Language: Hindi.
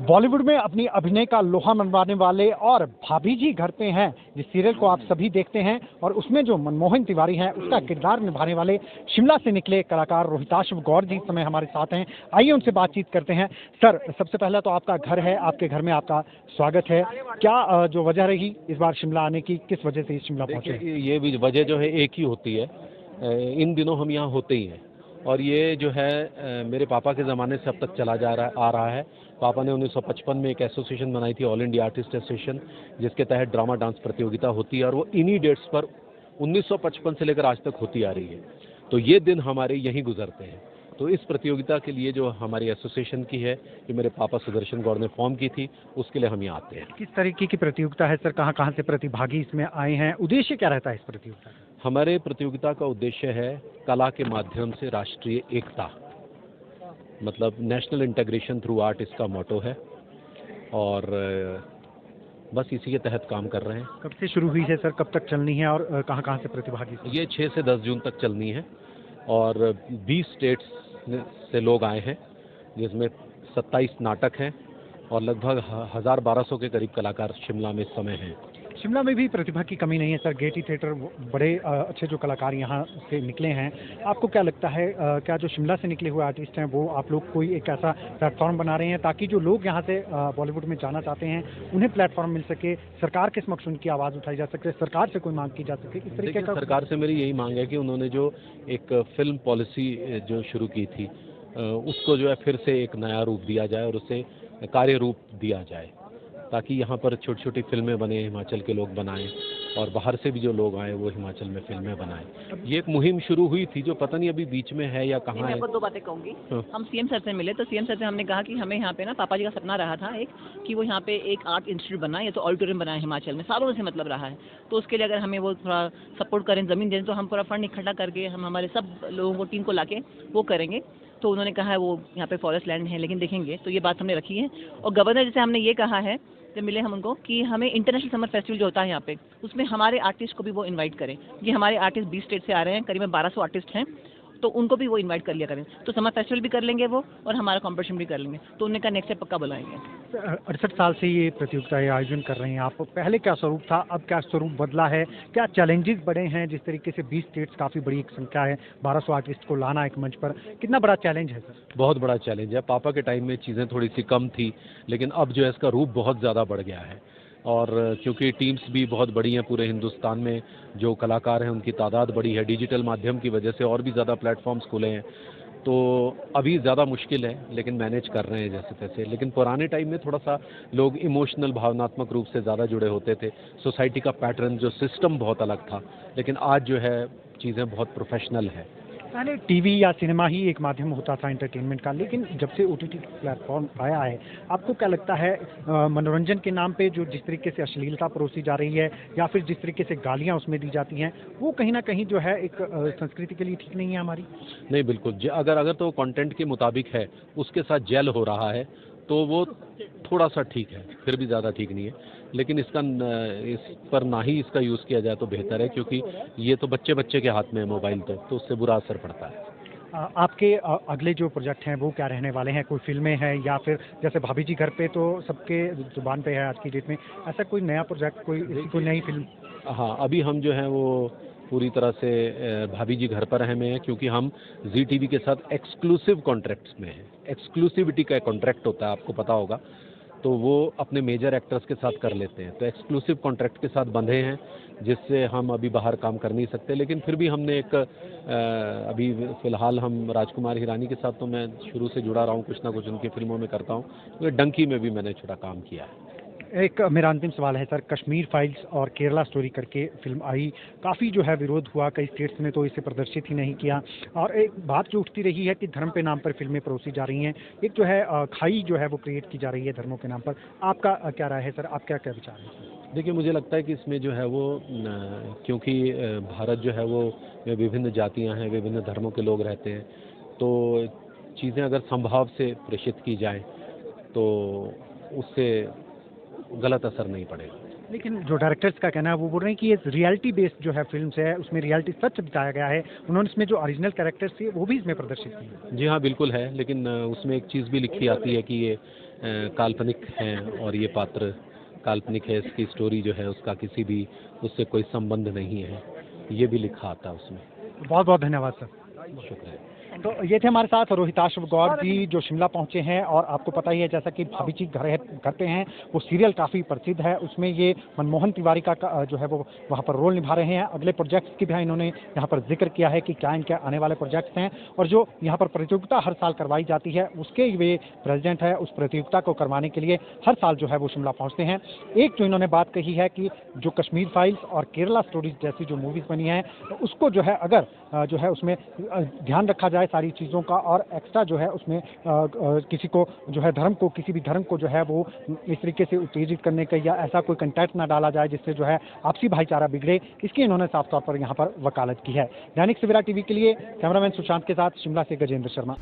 बॉलीवुड में अपनी अभिनय का लोहा मनवाने वाले और भाभी जी घर पे हैं जिस सीरियल को आप सभी देखते हैं और उसमें जो मनमोहन तिवारी हैं उसका किरदार निभाने वाले शिमला से निकले कलाकार रोहिताश गौर जी इस समय हमारे साथ हैं। आइए उनसे बातचीत करते हैं। सर, सबसे पहला तो आपका घर है, आपके घर में आपका स्वागत है। क्या जो वजह रही इस बार शिमला आने की, किस वजह से शिमला पहुंचे? ये भी वजह जो है एक ही होती है। इन दिनों हम यहाँ होते ही हैं और ये जो है मेरे पापा के ज़माने से अब तक चला आ रहा है। पापा ने 1955 में एक एसोसिएशन बनाई थी, ऑल इंडिया आर्टिस्ट एसोसिएशन, जिसके तहत ड्रामा डांस प्रतियोगिता होती है और वो इन्हीं डेट्स पर 1955 से लेकर आज तक होती आ रही है। तो ये दिन हमारे यहीं गुजरते हैं। तो इस प्रतियोगिता के लिए जो हमारी एसोसिएशन की है, ये मेरे पापा सुदर्शन गौर ने फॉर्म की थी, उसके लिए हम यहाँ आते हैं। किस तरीके की प्रतियोगिता है सर? कहाँ कहाँ से प्रतिभागी इसमें आए हैं? उद्देश्य क्या रहता है इस प्रतियोगिता का? हमारे प्रतियोगिता का उद्देश्य है कला के माध्यम से राष्ट्रीय एकता, मतलब नेशनल इंटीग्रेशन थ्रू आर्ट इसका मोटो है और बस इसी के तहत काम कर रहे हैं। कब से शुरू हुई है सर? कब तक चलनी है और कहाँ कहाँ से प्रतिभागी? ये 6 से 10 जून तक चलनी है और 20 स्टेट्स से लोग आए हैं, जिसमें 27 नाटक हैं और लगभग 1000-1200 के करीब कलाकार शिमला में इस समय हैं। शिमला में भी प्रतिभा की कमी नहीं है सर। गेयटी थिएटर बड़े अच्छे जो कलाकार यहाँ से निकले हैं। आपको क्या लगता है क्या जो शिमला से निकले हुए आर्टिस्ट हैं वो आप लोग कोई एक ऐसा प्लेटफॉर्म बना रहे हैं ताकि जो लोग यहाँ से बॉलीवुड में जाना चाहते हैं उन्हें प्लेटफॉर्म मिल सके, सरकार के समक्ष उनकी आवाज़ उठाई जा सके, सरकार से कोई मांग की जा सके, इस तरीके का? सरकार से मेरी यही मांग है कि उन्होंने जो एक फिल्म पॉलिसी जो शुरू की थी उसको जो है फिर से एक नया रूप दिया जाए और उसे कार्य रूप दिया जाए, ताकि यहाँ पर छोटी छोटी फिल्में बने, हिमाचल के लोग बनाएं और बाहर से भी जो लोग आए वो हिमाचल में फिल्में बनाएं। ये एक मुहिम शुरू हुई थी जो पता नहीं अभी बीच में है या कहाँ है। मैं आपको 2 बातें कहूँगी। हम सीएम सर से मिले तो सीएम सर से हमने कहा कि हमें यहाँ पे ना पापा जी का सपना रहा था एक कि वो यहाँ पे एक आर्ट इंस्टीट्यूट बनाए या तो ऑडिटोरियम बनाए हिमाचल में, सालों से मतलब रहा है। तो उसके लिए अगर हमें वो थोड़ा सपोर्ट करें, ज़मीन दें तो हम पूरा फंड इकट्ठा करके हम हमारे सब लोगों को टीम को ला के वो करेंगे। तो उन्होंने कहा है वो यहाँ पे फॉरेस्ट लैंड है लेकिन देखेंगे, तो ये बात हमने रखी है। और गवर्नर जैसे हमने ये कहा है जब मिले हम उनको कि हमें इंटरनेशनल समर फेस्टिवल जो होता है यहाँ पे, उसमें हमारे आर्टिस्ट को भी वो इनवाइट करें। ये हमारे आर्टिस्ट 20 स्टेट से आ रहे हैं, करीबन 1200 आर्टिस्ट हैं, तो उनको भी वो इनवाइट कर लिया करें। तो समर फेस्टिवल भी कर लेंगे वो और हमारा कॉम्पिटिशन भी कर लेंगे। तो उन्होंने कहा नेक्स्ट पक्का बुलाएंगे। 68 साल से ये प्रतियोगिता आयोजन कर रहे हैं आप। पहले क्या स्वरूप था, अब क्या स्वरूप बदला है? क्या चैलेंजेस बढ़े हैं? जिस तरीके से 20 स्टेट्स काफ़ी बड़ी एक संख्या है, 1200 आर्टिस्ट को लाना एक मंच पर, कितना बड़ा चैलेंज है सर? बहुत बड़ा चैलेंज है। पापा के टाइम में चीज़ें थोड़ी सी कम थी, लेकिन अब जो है इसका रूप बहुत ज़्यादा बढ़ गया है और क्योंकि टीम्स भी बहुत बड़ी हैं, पूरे हिंदुस्तान में जो कलाकार हैं उनकी तादाद बड़ी है, डिजिटल माध्यम की वजह से और भी ज़्यादा प्लेटफॉर्म्स खुले हैं, तो अभी ज़्यादा मुश्किल है लेकिन मैनेज कर रहे हैं जैसे तैसे। लेकिन पुराने टाइम में थोड़ा सा लोग इमोशनल, भावनात्मक रूप से ज़्यादा जुड़े होते थे। सोसाइटी का पैटर्न, जो सिस्टम बहुत अलग था, लेकिन आज जो है चीज़ें बहुत प्रोफेशनल है। पहले टीवी या सिनेमा ही एक माध्यम होता था एंटरटेनमेंट का, लेकिन जब से ओटीटी प्लेटफॉर्म आया है, आपको क्या लगता है मनोरंजन के नाम पे जो जिस तरीके से अश्लीलता परोसी जा रही है या फिर जिस तरीके से गालियां उसमें दी जाती हैं, वो कहीं ना कहीं जो है एक संस्कृति के लिए ठीक नहीं है हमारी? नहीं, बिल्कुल। अगर तो कंटेंट के मुताबिक है, उसके साथ जेल हो रहा है तो वो थोड़ा सा ठीक है, फिर भी ज़्यादा ठीक नहीं है। लेकिन इस पर ना ही इसका यूज़ किया जाए तो बेहतर है, क्योंकि ये तो बच्चे के हाथ में है मोबाइल, तो उससे बुरा असर पड़ता है। आपके अगले जो प्रोजेक्ट हैं वो क्या रहने वाले हैं? कोई फिल्में हैं या फिर जैसे भाभी जी घर पे तो सबके जुबान पे है आज की डेट में, ऐसा कोई नया प्रोजेक्ट, कोई नई फिल्म? हाँ, अभी हम जो हैं वो पूरी तरह से भाभी जी घर पर में हैं, क्योंकि हम जी टीवी के साथ एक्सक्लूसिव कॉन्ट्रैक्ट्स में हैं। एक्सक्लूसिविटी का कॉन्ट्रैक्ट होता है, आपको पता होगा, तो वो अपने मेजर एक्टर्स के साथ कर लेते हैं। तो एक्सक्लूसिव कॉन्ट्रैक्ट के साथ बंधे हैं, जिससे हम अभी बाहर काम कर नहीं सकते। लेकिन फिर भी हमने अभी फ़िलहाल हम राजकुमार हिरानी के साथ तो मैं शुरू से जुड़ा रहा हूँ, कुछ ना कुछ उनकी फिल्मों में करता हूँ। तो डंकी में भी मैंने छोटा काम किया है। एक मेरा अंतिम सवाल है सर, कश्मीर फाइल्स और केरला स्टोरी करके फिल्म आई, काफ़ी जो है विरोध हुआ, कई स्टेट्स में तो इसे प्रदर्शित ही नहीं किया, और एक बात जो उठती रही है कि धर्म के नाम पर फिल्में परोसी जा रही हैं, एक जो है खाई जो है वो क्रिएट की जा रही है धर्मों के नाम पर। आपका क्या राय है सर? आप क्या विचार हैं? देखिए, मुझे लगता है कि इसमें जो है वो क्योंकि भारत जो है वो विभिन्न जातियां हैं, विभिन्न धर्मों के लोग रहते हैं, तो चीज़ें अगर संभाव से प्रेषित की जाएं तो उससे गलत असर नहीं पड़ेगा। लेकिन जो डायरेक्टर्स का कहना है वो बोल रहे हैं कि ये रियलिटी बेस्ड जो है फिल्म है, उसमें रियलिटी सच दिखाया गया है, उन्होंने इसमें जो ओरिजिनल कैरेक्टर्स थे वो भी इसमें प्रदर्शित किए। जी हाँ, बिल्कुल है, लेकिन उसमें एक चीज़ भी लिखी आती है कि ये काल्पनिक हैं और ये पात्र काल्पनिक है, इसकी स्टोरी जो है उसका किसी भी उससे कोई संबंध नहीं है, ये भी लिखा आता उसमें। बहुत बहुत धन्यवाद सर। शुक्रिया। तो ये थे हमारे साथ रोहिताश्व गौड़ जी जो शिमला पहुंचे हैं, और आपको पता ही है जैसा कि भाभी जी घर पे हैं, वो सीरियल काफ़ी प्रसिद्ध है, उसमें ये मनमोहन तिवारी का जो है वो वहाँ पर रोल निभा रहे हैं। अगले प्रोजेक्ट्स की भी इन्होंने यहाँ पर जिक्र किया है कि क्या इनके आने वाले प्रोजेक्ट्स हैं, और जो यहाँ पर प्रतियोगिता हर साल करवाई जाती है उसके वे प्रेसिडेंट है। उस प्रतियोगिता को करवाने के लिए हर साल जो है वो शिमला पहुँचते हैं। एक जो इन्होंने बात कही है कि जो कश्मीर फाइल्स और केरला स्टोरीज जैसी जो मूवीज़ बनी हैं, उसको जो है अगर जो है उसमें ध्यान रखा जाए सारी चीज़ों का, और एक्स्ट्रा जो है उसमें किसी को जो है किसी भी धर्म को जो है वो इस तरीके से उत्तेजित करने का या ऐसा कोई कंटेंट ना डाला जाए जिससे जो है आपसी भाईचारा बिगड़े, इसकी इन्होंने साफ तौर पर यहाँ पर वकालत की है। दैनिक सवेरा टीवी के लिए कैमरामैन सुशांत के साथ शिमला से गजेंद्र शर्मा।